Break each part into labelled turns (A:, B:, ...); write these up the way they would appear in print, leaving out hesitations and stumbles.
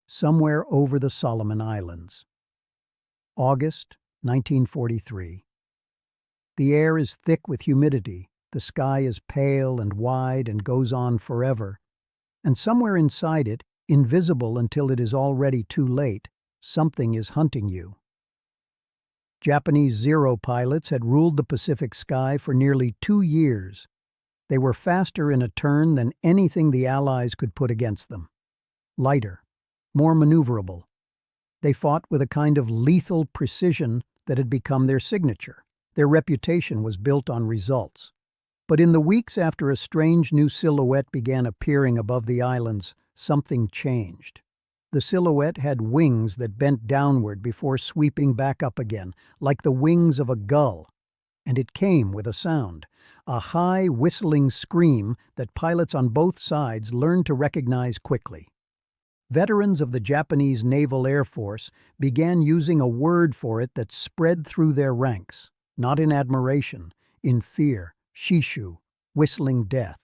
A: somewhere over the Solomon Islands. August 1943. The air is thick with humidity, the sky is pale and wide and goes on forever, and somewhere inside it, invisible until it is already too late, something is hunting you. Japanese Zero pilots had ruled the Pacific sky for nearly 2 years. They were faster in a turn than anything the Allies could put against them. Lighter, more maneuverable. They fought with a kind of lethal precision that had become their signature. Their reputation was built on results. But in the weeks after a strange new silhouette began appearing above the islands, something changed. The silhouette had wings that bent downward before sweeping back up again, like the wings of a gull. And it came with a sound, a high, whistling scream that pilots on both sides learned to recognize quickly. Veterans of the Japanese Naval Air Force began using a word for it that spread through their ranks, not in admiration, in fear, shishu, whistling death.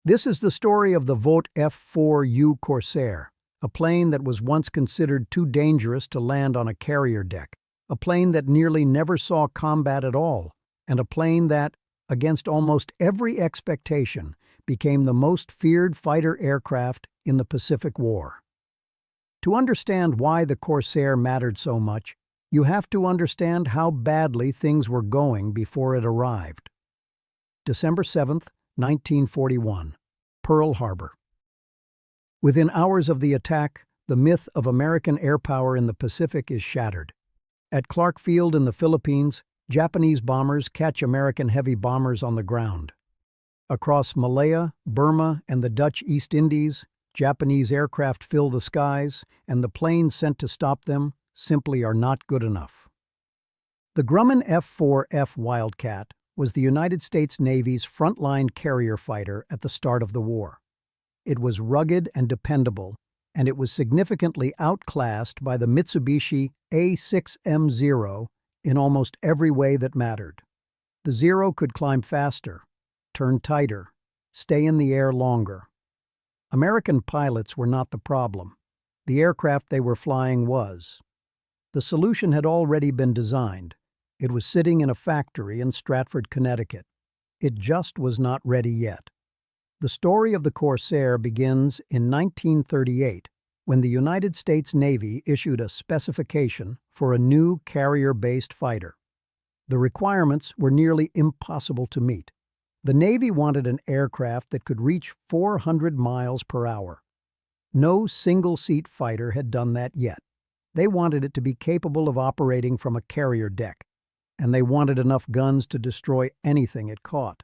A: This is the story of the Vought F4U Corsair, a plane that was once considered too dangerous to land on a carrier deck, a plane that nearly never saw combat at all, and a plane that, against almost every expectation, became the most feared fighter aircraft in the Pacific War. To understand why the Corsair mattered so much, you have to understand how badly things were going before it arrived. December 7, 1941, Pearl Harbor. Within hours of the attack, the myth of American air power in the Pacific is shattered. At Clark Field in the Philippines, Japanese bombers catch American heavy bombers on the ground. Across Malaya, Burma, and the Dutch East Indies, Japanese aircraft fill the skies, and the planes sent to stop them simply are not good enough. The Grumman F-4F Wildcat was the United States Navy's frontline carrier fighter at the start of the war. It was rugged and dependable, and it was significantly outclassed by the Mitsubishi A6M0 in almost every way that mattered. The Zero could climb faster, turn tighter, stay in the air longer. American pilots were not the problem. The aircraft they were flying was. The solution had already been designed. It was sitting in a factory in Stratford, Connecticut. It just was not ready yet. The story of the Corsair begins in 1938, when the United States Navy issued a specification for a new carrier-based fighter. The requirements were nearly impossible to meet. The Navy wanted an aircraft that could reach 400 miles per hour. No single-seat fighter had done that yet. They wanted it to be capable of operating from a carrier deck, and they wanted enough guns to destroy anything it caught.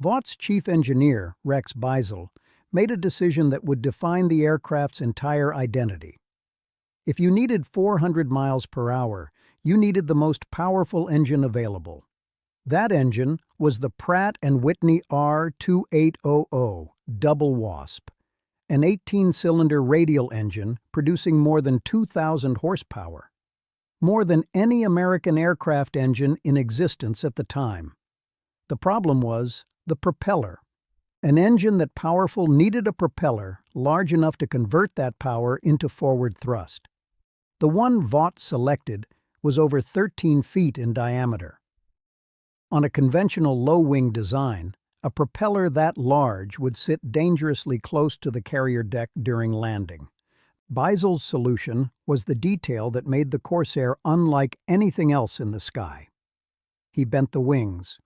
A: Vaught's chief engineer, Rex Beisel, made a decision that would define the aircraft's entire identity. If you needed 400 miles per hour, you needed the most powerful engine available. That engine was the Pratt & Whitney R2800 Double Wasp, an 18-cylinder radial engine producing more than 2,000 horsepower, more than any American aircraft engine in existence at the time. The problem was the propeller. An engine that powerful needed a propeller large enough to convert that power into forward thrust. The one Vought selected was over 13 feet in diameter. On a conventional low-wing design, a propeller that large would sit dangerously close to the carrier deck during landing. Beisel's solution was the detail that made the Corsair unlike anything else in the sky. He bent the wings.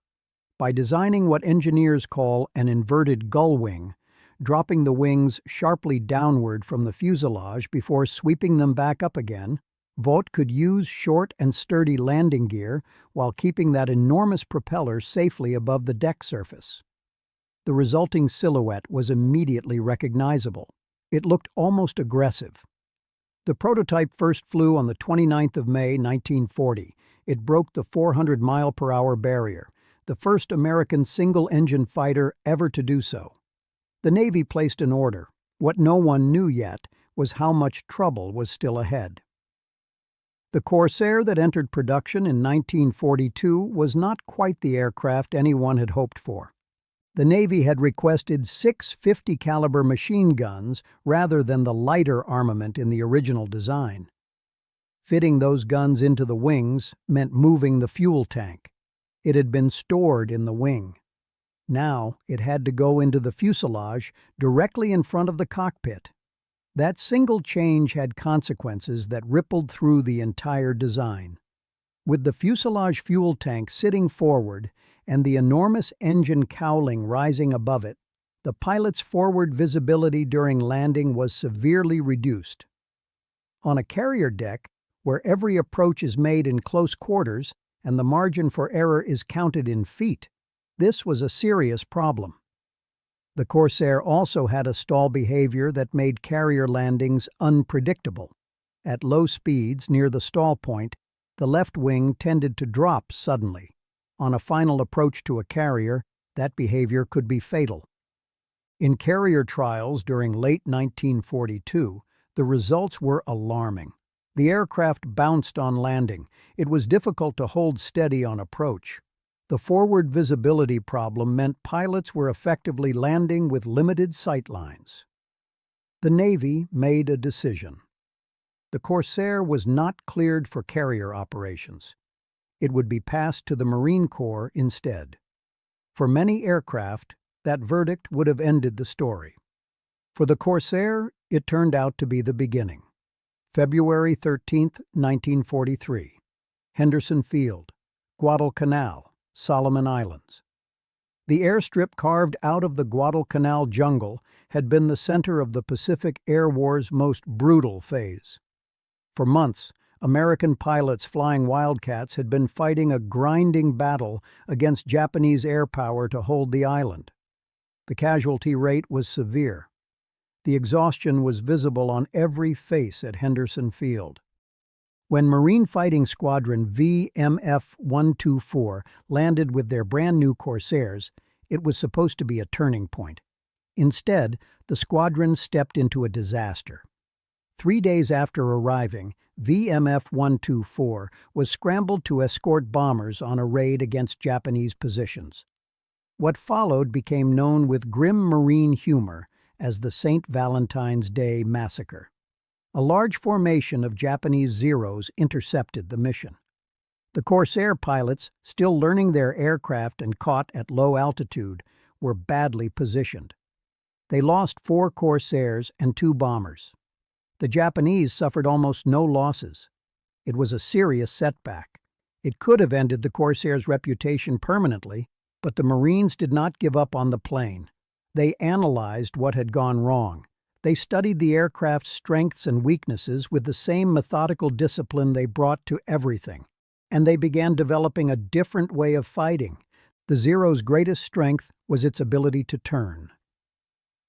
A: By designing what engineers call an inverted gull wing, dropping the wings sharply downward from the fuselage before sweeping them back up again, Vought could use short and sturdy landing gear while keeping that enormous propeller safely above the deck surface. The resulting silhouette was immediately recognizable. It looked almost aggressive. The prototype first flew on the 29th of May, 1940. It broke the 400-mile-per-hour barrier, the first American single-engine fighter ever to do so. The Navy placed an order. What no one knew yet was how much trouble was still ahead. The Corsair that entered production in 1942 was not quite the aircraft anyone had hoped for. The Navy had requested 6 50-caliber machine guns rather than the lighter armament in the original design. Fitting those guns into the wings meant moving the fuel tank. It had been stored in the wing. Now it had to go into the fuselage directly in front of the cockpit. That single change had consequences that rippled through the entire design. With the fuselage fuel tank sitting forward and the enormous engine cowling rising above it, the pilot's forward visibility during landing was severely reduced. On a carrier deck, where every approach is made in close quarters and the margin for error is counted in feet, this was a serious problem. The Corsair also had a stall behavior that made carrier landings unpredictable. At low speeds near the stall point, the left wing tended to drop suddenly. On a final approach to a carrier, that behavior could be fatal. In carrier trials during late 1942, the results were alarming. The aircraft bounced on landing. It was difficult to hold steady on approach. The forward visibility problem meant pilots were effectively landing with limited sight lines. The Navy made a decision. The Corsair was not cleared for carrier operations. It would be passed to the Marine Corps instead. For many aircraft, that verdict would have ended the story. For the Corsair, it turned out to be the beginning. February 13, 1943. Henderson Field, Guadalcanal, Solomon Islands. The airstrip carved out of the Guadalcanal jungle had been the center of the Pacific Air War's most brutal phase. For months, American pilots flying Wildcats had been fighting a grinding battle against Japanese air power to hold the island. The casualty rate was severe. The exhaustion was visible on every face at Henderson Field. When Marine Fighting Squadron VMF-124 landed with their brand-new Corsairs, it was supposed to be a turning point. Instead, the squadron stepped into a disaster. 3 days after arriving, VMF-124 was scrambled to escort bombers on a raid against Japanese positions. What followed became known with grim Marine humor as the St. Valentine's Day Massacre. A large formation of Japanese Zeros intercepted the mission. The Corsair pilots, still learning their aircraft and caught at low altitude, were badly positioned. They lost 4 Corsairs and 2 bombers. The Japanese suffered almost no losses. It was a serious setback. It could have ended the Corsair's reputation permanently, but the Marines did not give up on the plane. They analyzed what had gone wrong. They studied the aircraft's strengths and weaknesses with the same methodical discipline they brought to everything. And they began developing a different way of fighting. The Zero's greatest strength was its ability to turn.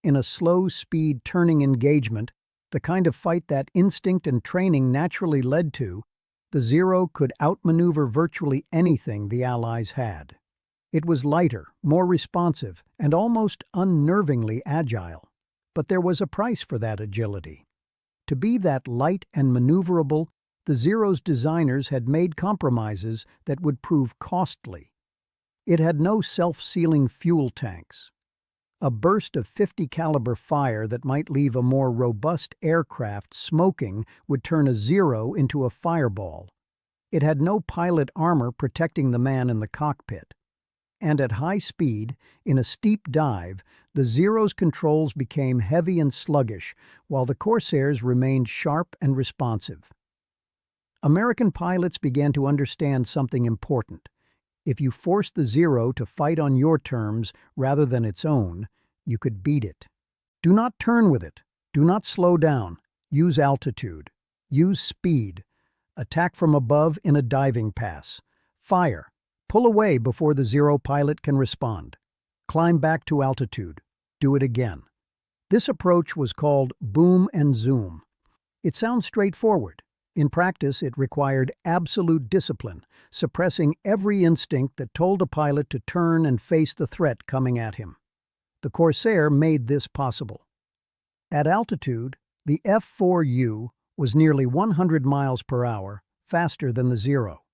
A: In a slow-speed turning engagement, the kind of fight that instinct and training naturally led to, the Zero could outmaneuver virtually anything the Allies had. It was lighter, more responsive, and almost unnervingly agile. But there was a price for that agility. To be that light and maneuverable, the Zero's designers had made compromises that would prove costly. It had no self-sealing fuel tanks. A burst of 50-caliber fire that might leave a more robust aircraft smoking would turn a Zero into a fireball. It had no pilot armor protecting the man in the cockpit. And at high speed, in a steep dive, the Zero's controls became heavy and sluggish, while the Corsairs remained sharp and responsive. American pilots began to understand something important. If you forced the Zero to fight on your terms rather than its own, you could beat it. Do not turn with it. Do not slow down. Use altitude. Use speed. Attack from above in a diving pass. Fire. Pull away before the Zero pilot can respond. Climb back to altitude. Do it again. This approach was called boom and zoom. It sounds straightforward. In practice, it required absolute discipline, suppressing every instinct that told a pilot to turn and face the threat coming at him. The Corsair made this possible. At altitude, the F4U was nearly 100 miles per hour, faster than the Zero.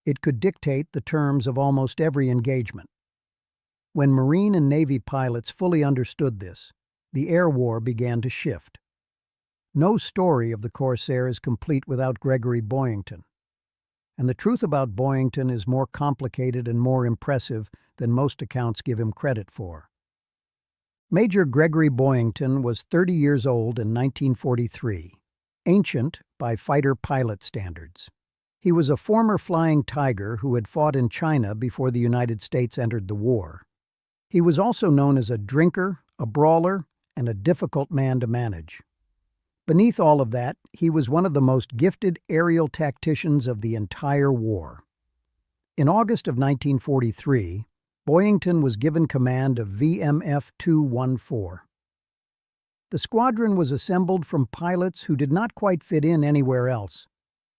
A: It could dictate the terms of almost every engagement. When Marine and Navy pilots fully understood this, the air war began to shift. No story of the Corsair is complete without Gregory Boyington. And the truth about Boyington is more complicated and more impressive than most accounts give him credit for. Major Gregory Boyington was 30 years old in 1943, ancient by fighter pilot standards. He was a former Flying Tiger who had fought in China before the United States entered the war. He was also known as a drinker, a brawler, and a difficult man to manage. Beneath all of that, he was one of the most gifted aerial tacticians of the entire war. In August of 1943, Boyington was given command of VMF 214. The squadron was assembled from pilots who did not quite fit in anywhere else,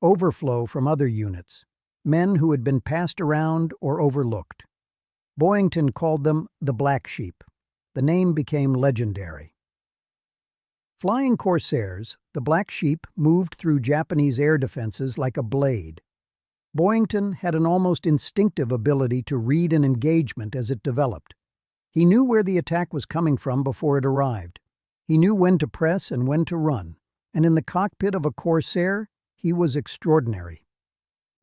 A: overflow from other units, men who had been passed around or overlooked. Boyington called them the Black Sheep. The name became legendary. Flying Corsairs, the Black Sheep moved through Japanese air defenses like a blade. Boyington had an almost instinctive ability to read an engagement as it developed. He knew where the attack was coming from before it arrived. He knew when to press and when to run, and in the cockpit of a Corsair, he was extraordinary.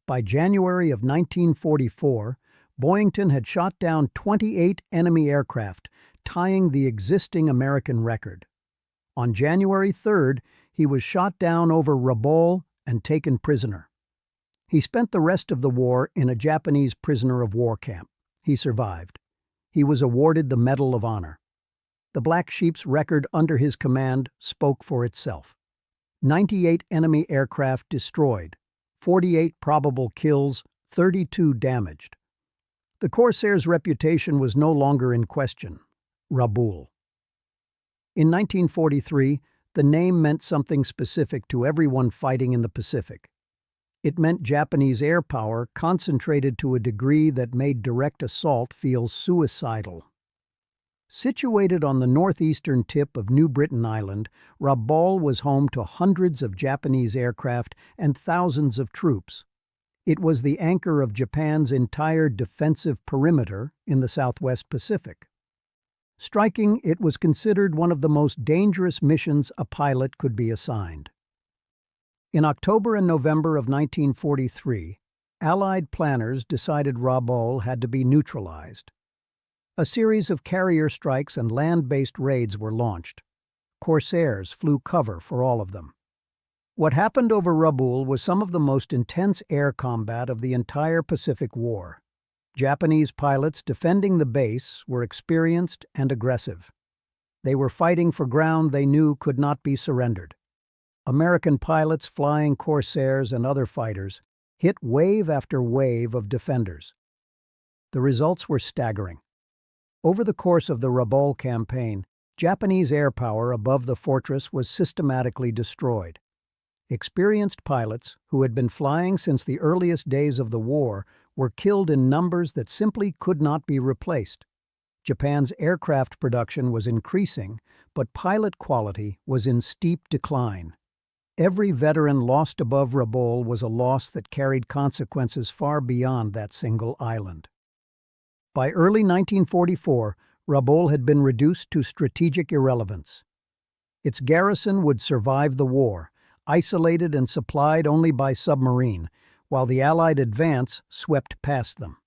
A: By January of 1944, Boyington had shot down 28 enemy aircraft, tying the existing American record. On January 3rd, he was shot down over Rabaul and taken prisoner. He spent the rest of the war in a Japanese prisoner of war camp. He survived. He was awarded the Medal of Honor. The Black Sheep's record under his command spoke for itself. 98 enemy aircraft destroyed, 48 probable kills, 32 damaged. The Corsair's reputation was no longer in question. Rabaul. In 1943, the name meant something specific to everyone fighting in the Pacific. It meant Japanese air power concentrated to a degree that made direct assault feel suicidal. Situated on the northeastern tip of New Britain Island, Rabaul was home to hundreds of Japanese aircraft and thousands of troops. It was the anchor of Japan's entire defensive perimeter in the Southwest Pacific. Striking it was considered one of the most dangerous missions a pilot could be assigned. In October and November of 1943, Allied planners decided Rabaul had to be neutralized. A series of carrier strikes and land-based raids were launched. Corsairs flew cover for all of them. What happened over Rabaul was some of the most intense air combat of the entire Pacific War. Japanese pilots defending the base were experienced and aggressive. They were fighting for ground they knew could not be surrendered. American pilots flying Corsairs and other fighters hit wave after wave of defenders. The results were staggering. Over the course of the Rabaul campaign, Japanese air power above the fortress was systematically destroyed. Experienced pilots, who had been flying since the earliest days of the war, were killed in numbers that simply could not be replaced. Japan's aircraft production was increasing, but pilot quality was in steep decline. Every veteran lost above Rabaul was a loss that carried consequences far beyond that single island. By early 1944, Rabaul had been reduced to strategic irrelevance. Its garrison would survive the war, isolated and supplied only by submarine, while the Allied advance swept past them.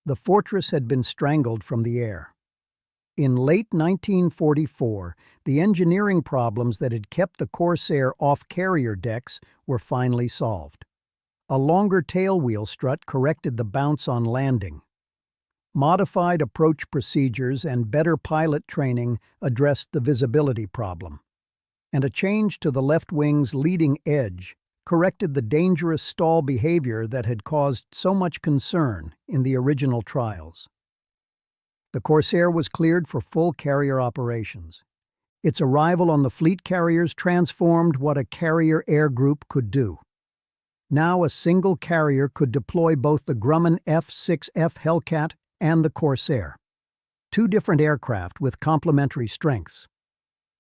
A: The fortress had been strangled from the air. In late 1944, the engineering problems that had kept the Corsair off carrier decks were finally solved. A longer tailwheel strut corrected the bounce on landing. Modified approach procedures and better pilot training addressed the visibility problem. And a change to the left wing's leading edge corrected the dangerous stall behavior that had caused so much concern in the original trials. The Corsair was cleared for full carrier operations. Its arrival on the fleet carriers transformed what a carrier air group could do. Now a single carrier could deploy both the Grumman F-6F Hellcat and the Corsair. Two different aircraft with complementary strengths.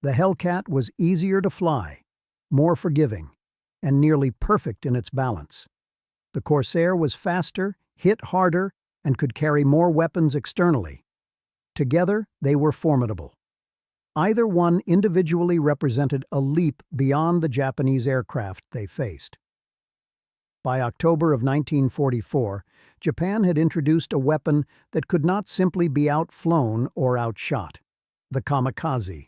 A: The Hellcat was easier to fly, more forgiving, and nearly perfect in its balance. The Corsair was faster, hit harder, and could carry more weapons externally, Together, they were formidable. Either one individually represented a leap beyond the Japanese aircraft they faced. By October of 1944, Japan had introduced a weapon that could not simply be outflown or outshot: the kamikaze.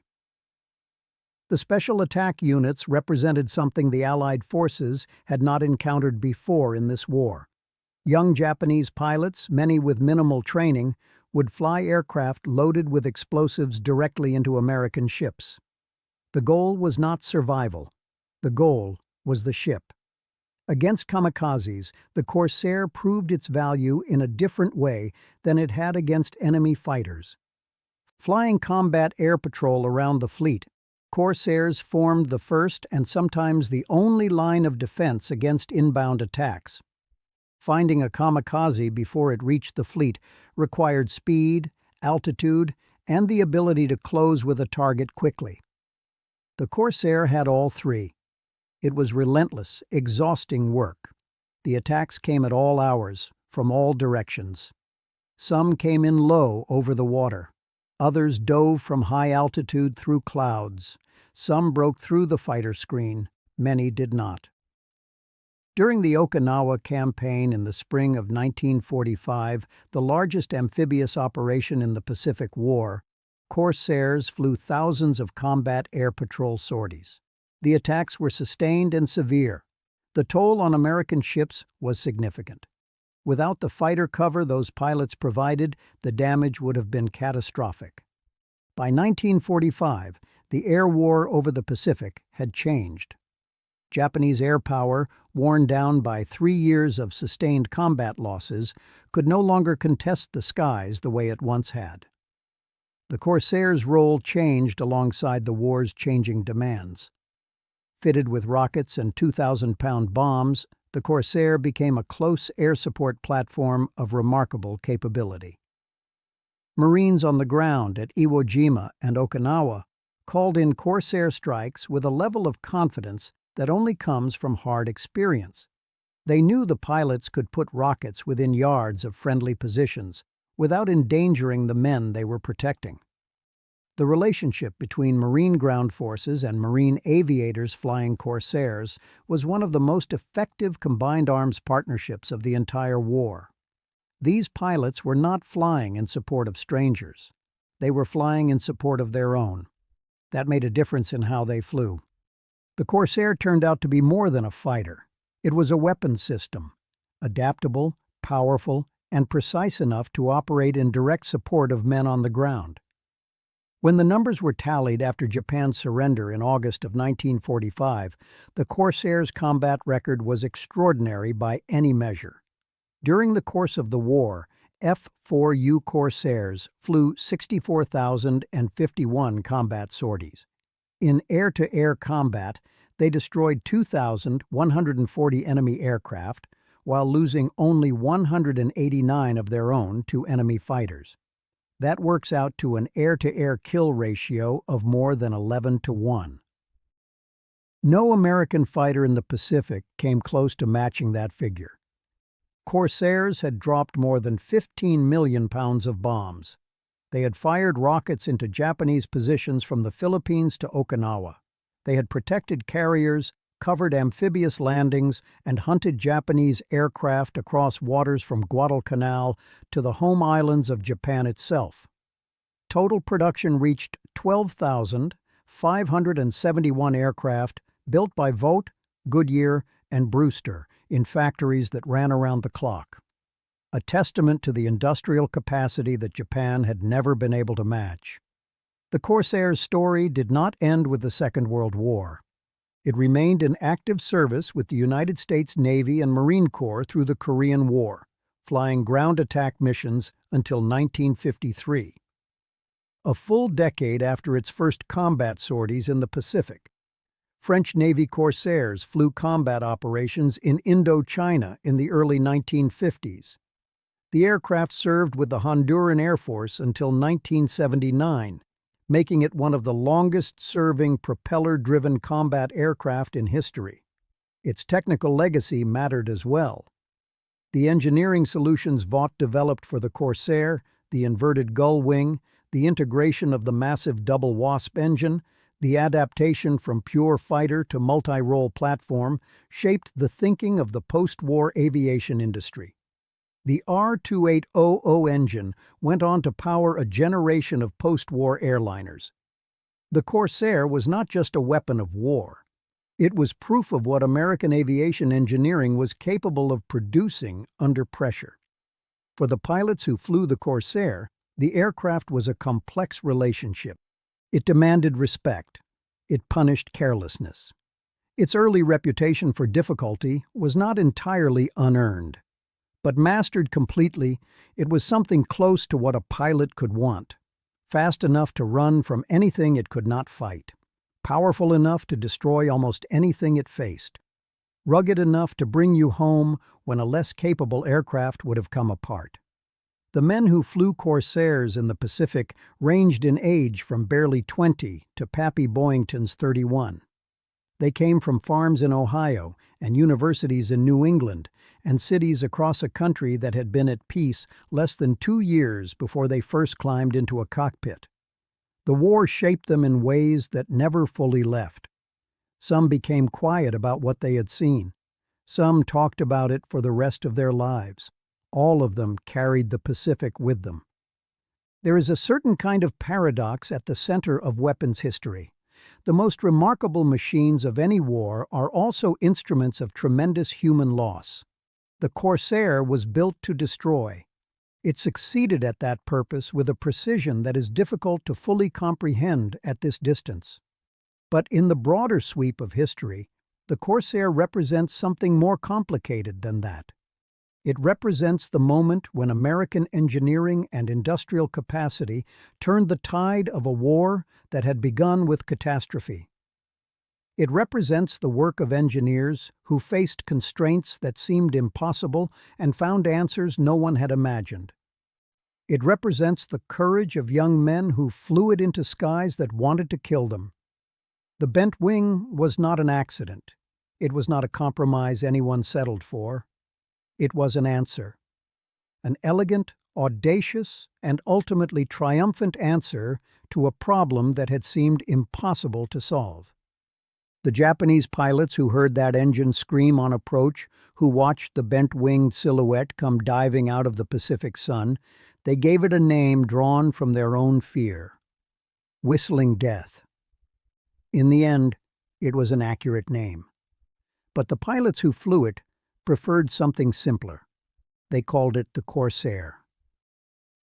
A: The special attack units represented something the Allied forces had not encountered before in this war. Young Japanese pilots, many with minimal training, would fly aircraft loaded with explosives directly into American ships. The goal was not survival. The goal was the ship. Against kamikazes, the Corsair proved its value in a different way than it had against enemy fighters. Flying combat air patrol around the fleet, Corsairs formed the first and sometimes the only line of defense against inbound attacks. Finding a kamikaze before it reached the fleet required speed, altitude, and the ability to close with a target quickly. The Corsair had all three. It was relentless, exhausting work. The attacks came at all hours, from all directions. Some came in low over the water. Others dove from high altitude through clouds. Some broke through the fighter screen. Many did not. During the Okinawa campaign in the spring of 1945, the largest amphibious operation in the Pacific War, Corsairs flew thousands of combat air patrol sorties. The attacks were sustained and severe. The toll on American ships was significant. Without the fighter cover those pilots provided, the damage would have been catastrophic. By 1945, the air war over the Pacific had changed. Japanese air power, worn down by 3 years of sustained combat losses, could no longer contest the skies the way it once had. The Corsair's role changed alongside the war's changing demands. Fitted with rockets and 2,000-pound bombs, the Corsair became a close air support platform of remarkable capability. Marines on the ground at Iwo Jima and Okinawa called in Corsair strikes with a level of confidence that only comes from hard experience. They knew the pilots could put rockets within yards of friendly positions without endangering the men they were protecting. The relationship between Marine ground forces and Marine aviators flying Corsairs was one of the most effective combined arms partnerships of the entire war. These pilots were not flying in support of strangers. They were flying in support of their own. That made a difference in how they flew. The Corsair turned out to be more than a fighter. It was a weapons system, adaptable, powerful, and precise enough to operate in direct support of men on the ground. When the numbers were tallied after Japan's surrender in August of 1945, the Corsair's combat record was extraordinary by any measure. During the course of the war, F4U Corsairs flew 64,051 combat sorties. In air-to-air combat, they destroyed 2,140 enemy aircraft, while losing only 189 of their own to enemy fighters. That works out to an air-to-air kill ratio of more than 11-1. No American fighter in the Pacific came close to matching that figure. Corsairs had dropped more than 15 million pounds of bombs. They had fired rockets into Japanese positions from the Philippines to Okinawa. They had protected carriers, covered amphibious landings, and hunted Japanese aircraft across waters from Guadalcanal to the home islands of Japan itself. Total production reached 12,571 aircraft built by Vought, Goodyear, and Brewster in factories that ran around the clock. A testament to the industrial capacity that Japan had never been able to match. The Corsair's story did not end with the Second World War. It remained in active service with the United States Navy and Marine Corps through the Korean War, flying ground attack missions until 1953. A full decade after its first combat sorties in the Pacific, French Navy Corsairs flew combat operations in Indochina in the early 1950s. The aircraft served with the Honduran Air Force until 1979, making it one of the longest-serving propeller-driven combat aircraft in history. Its technical legacy mattered as well. The engineering solutions Vought developed for the Corsair, the inverted gull wing, the integration of the massive double Wasp engine, the adaptation from pure fighter to multi-role platform shaped the thinking of the post-war aviation industry. The R2800 engine went on to power a generation of post-war airliners. The Corsair was not just a weapon of war. It was proof of what American aviation engineering was capable of producing under pressure. For the pilots who flew the Corsair, the aircraft was a complex relationship. It demanded respect. It punished carelessness. Its early reputation for difficulty was not entirely unearned. But mastered completely, it was something close to what a pilot could want. Fast enough to run from anything it could not fight. Powerful enough to destroy almost anything it faced. Rugged enough to bring you home when a less capable aircraft would have come apart. The men who flew Corsairs in the Pacific ranged in age from barely 20 to Pappy Boyington's 31. They came from farms in Ohio and universities in New England and cities across a country that had been at peace less than 2 years before they first climbed into a cockpit. The war shaped them in ways that never fully left. Some became quiet about what they had seen. Some talked about it for the rest of their lives. All of them carried the Pacific with them. There is a certain kind of paradox at the center of weapons history. The most remarkable machines of any war are also instruments of tremendous human loss. The Corsair was built to destroy. It succeeded at that purpose with a precision that is difficult to fully comprehend at this distance. But in the broader sweep of history, the Corsair represents something more complicated than that. It represents the moment when American engineering and industrial capacity turned the tide of a war that had begun with catastrophe. It represents the work of engineers who faced constraints that seemed impossible and found answers no one had imagined. It represents the courage of young men who flew it into skies that wanted to kill them. The bent wing was not an accident. It was not a compromise anyone settled for. It was an answer. An elegant, audacious, and ultimately triumphant answer to a problem that had seemed impossible to solve. The Japanese pilots who heard that engine scream on approach, who watched the bent-winged silhouette come diving out of the Pacific sun, they gave it a name drawn from their own fear. Whistling Death. In the end, it was an accurate name. But the pilots who flew it preferred something simpler. They called it the Corsair.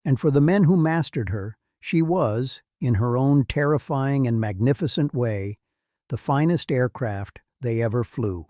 A: And for the men who mastered her, she was, in her own terrifying and magnificent way, the finest aircraft they ever flew.